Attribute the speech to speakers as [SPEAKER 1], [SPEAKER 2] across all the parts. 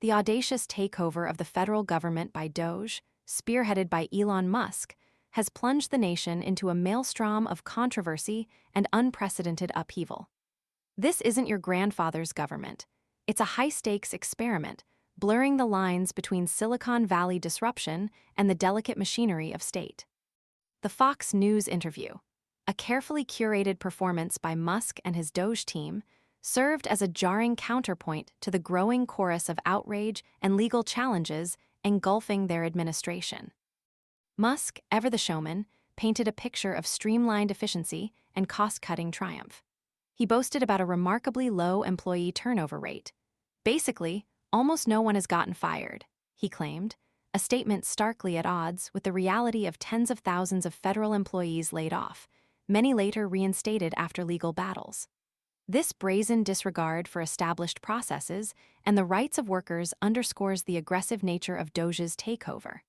[SPEAKER 1] The audacious takeover of the federal government by Doge, spearheaded by Elon Musk, has plunged the nation into a maelstrom of controversy and unprecedented upheaval. This isn't your grandfather's government. It's a high-stakes experiment, blurring the lines between Silicon Valley disruption and the delicate machinery of state. The Fox News interview, a carefully curated performance by Musk and his Doge team, served as a jarring counterpoint to the growing chorus of outrage and legal challenges engulfing their administration. Musk, ever the showman, painted a picture of streamlined efficiency and cost-cutting triumph. He boasted about a remarkably low employee turnover rate. Basically, almost no one has gotten fired, he claimed, a statement starkly at odds with the reality of tens of thousands of federal employees laid off, many later reinstated after legal battles. This brazen disregard for established processes and the rights of workers underscores the aggressive nature of Doge's takeover.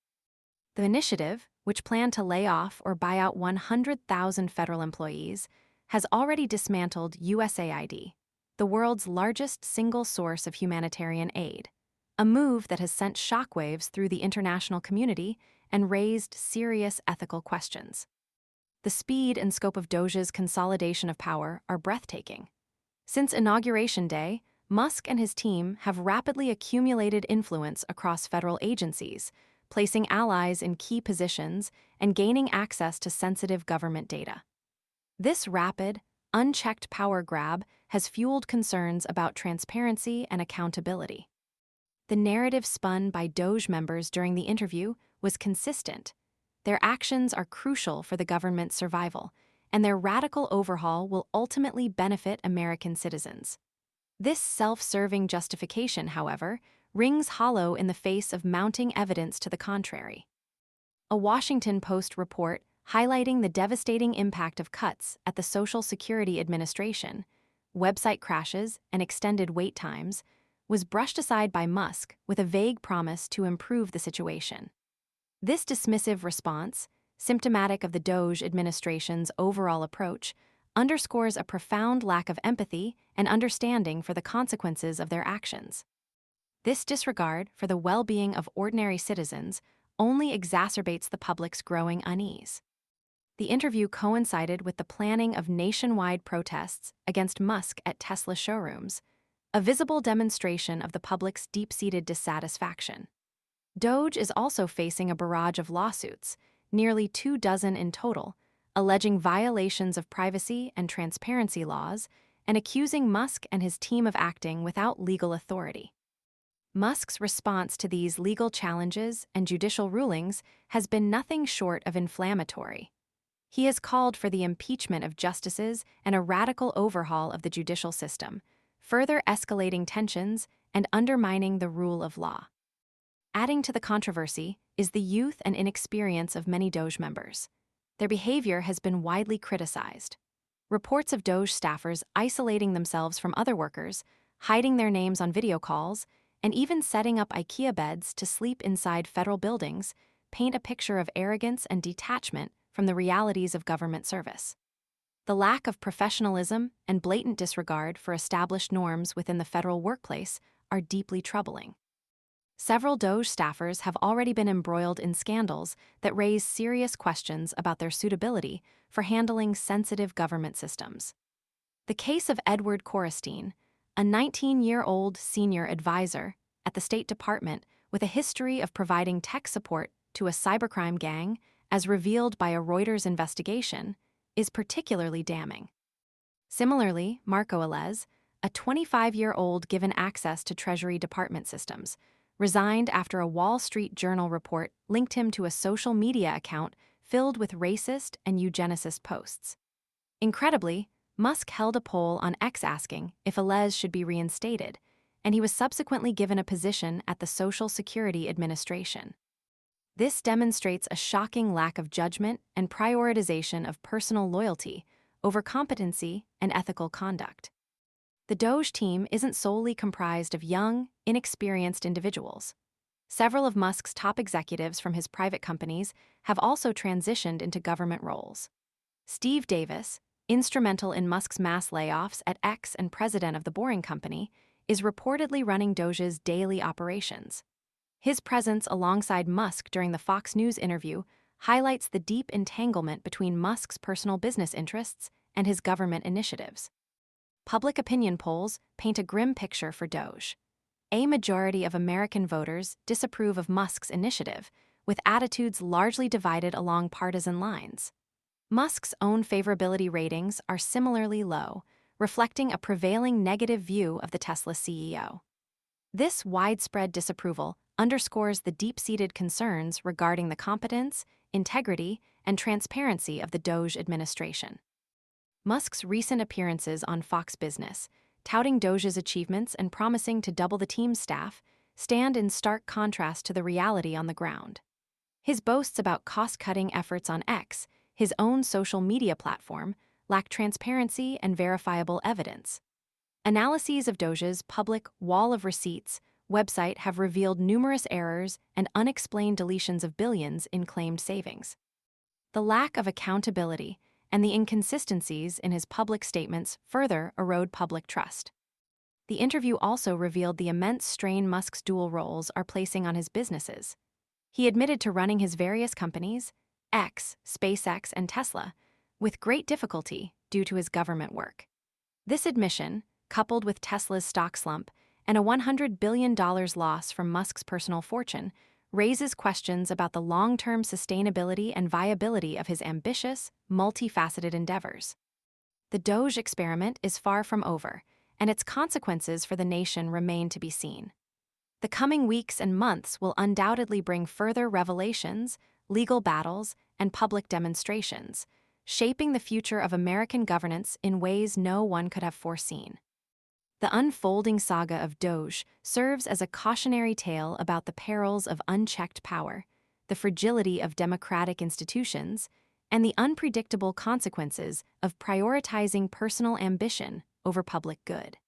[SPEAKER 1] The initiative, which planned to lay off or buy out 100,000 federal employees, has already dismantled USAID, the world's largest single source of humanitarian aid, a move that has sent shockwaves through the international community and raised serious ethical questions. The speed and scope of Doge's consolidation of power are breathtaking. Since Inauguration Day, Musk and his team have rapidly accumulated influence across federal agencies, placing allies in key positions and gaining access to sensitive government data. This rapid, unchecked power grab has fueled concerns about transparency and accountability. The narrative spun by Doge members during the interview was consistent. Their actions are crucial for the government's survival, and their radical overhaul will ultimately benefit American citizens. This self-serving justification, however, rings hollow in the face of mounting evidence to the contrary. A Washington Post report highlighting the devastating impact of cuts at the Social Security Administration, website crashes, and extended wait times, was brushed aside by Musk with a vague promise to improve the situation. This dismissive response, symptomatic of the Doge administration's overall approach, underscores a profound lack of empathy and understanding for the consequences of their actions. This disregard for the well-being of ordinary citizens only exacerbates the public's growing unease. The interview coincided with the planning of nationwide protests against Musk at Tesla showrooms, a visible demonstration of the public's deep-seated dissatisfaction. Doge is also facing a barrage of lawsuits, nearly 24 in total, alleging violations of privacy and transparency laws and accusing Musk and his team of acting without legal authority. Musk's response to these legal challenges and judicial rulings has been nothing short of inflammatory. He has called for the impeachment of justices and a radical overhaul of the judicial system, further escalating tensions and undermining the rule of law. Adding to the controversy is the youth and inexperience of many Doge members. Their behavior has been widely criticized. Reports of Doge staffers isolating themselves from other workers, hiding their names on video calls, and even setting up IKEA beds to sleep inside federal buildings paint a picture of arrogance and detachment from the realities of government service. The lack of professionalism and blatant disregard for established norms within the federal workplace are deeply troubling. Several Doge staffers have already been embroiled in scandals that raise serious questions about their suitability for handling sensitive government systems. The case of Edward Korestein, a 19-year-old senior advisor at the State Department with a history of providing tech support to a cybercrime gang, as revealed by a Reuters investigation, is particularly damning. Similarly, Marco Alez, a 25-year-old given access to Treasury Department systems, resigned after a Wall Street Journal report linked him to a social media account filled with racist and eugenicist posts. Incredibly, Musk held a poll on X asking if Alez should be reinstated, and he was subsequently given a position at the Social Security Administration. This demonstrates a shocking lack of judgment and prioritization of personal loyalty over competency and ethical conduct. The Doge team isn't solely comprised of young, inexperienced individuals. Several of Musk's top executives from his private companies have also transitioned into government roles. Steve Davis, instrumental in Musk's mass layoffs at X and president of the Boring Company, is reportedly running Doge's daily operations. His presence alongside Musk during the Fox News interview highlights the deep entanglement between Musk's personal business interests and his government initiatives. Public opinion polls paint a grim picture for Doge. A majority of American voters disapprove of Musk's initiative, with attitudes largely divided along partisan lines. Musk's own favorability ratings are similarly low, reflecting a prevailing negative view of the Tesla CEO. This widespread disapproval underscores the deep-seated concerns regarding the competence, integrity, and transparency of the Doge administration. Musk's recent appearances on Fox Business, touting Doge's achievements and promising to double the team's staff, stand in stark contrast to the reality on the ground. His boasts about cost-cutting efforts on X, his own social media platform, lack transparency and verifiable evidence. Analyses of Doge's public wall of receipts website have revealed numerous errors and unexplained deletions of billions in claimed savings. The lack of accountability and the inconsistencies in his public statements further erode public trust. The interview also revealed the immense strain Musk's dual roles are placing on his businesses. He admitted to running his various companies, X, SpaceX, and Tesla, with great difficulty due to his government work. This admission, coupled with Tesla's stock slump and a $100 billion loss from Musk's personal fortune, raises questions about the long-term sustainability and viability of his ambitious, multifaceted endeavors. The Doge experiment is far from over, and its consequences for the nation remain to be seen. The coming weeks and months will undoubtedly bring further revelations, legal battles, and public demonstrations, shaping the future of American governance in ways no one could have foreseen. The unfolding saga of Doge serves as a cautionary tale about the perils of unchecked power, the fragility of democratic institutions, and the unpredictable consequences of prioritizing personal ambition over public good.